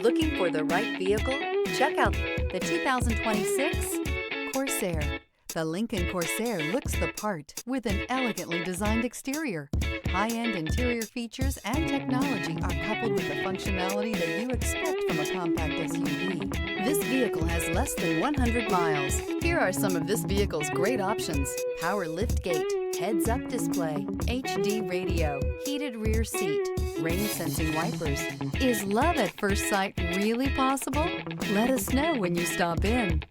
Looking for the right vehicle? Check out the 2026 Corsair. The Lincoln Corsair looks the part with an elegantly designed exterior. High-end interior features and technology are coupled with the functionality that you expect from a compact SUV. This vehicle has less than 100 miles. Here are some of this vehicle's great options: power liftgate, heads-up display, HD radio, heated rear seat, rain-sensing wipers. Is love at first sight really possible? Let us know when you stop in.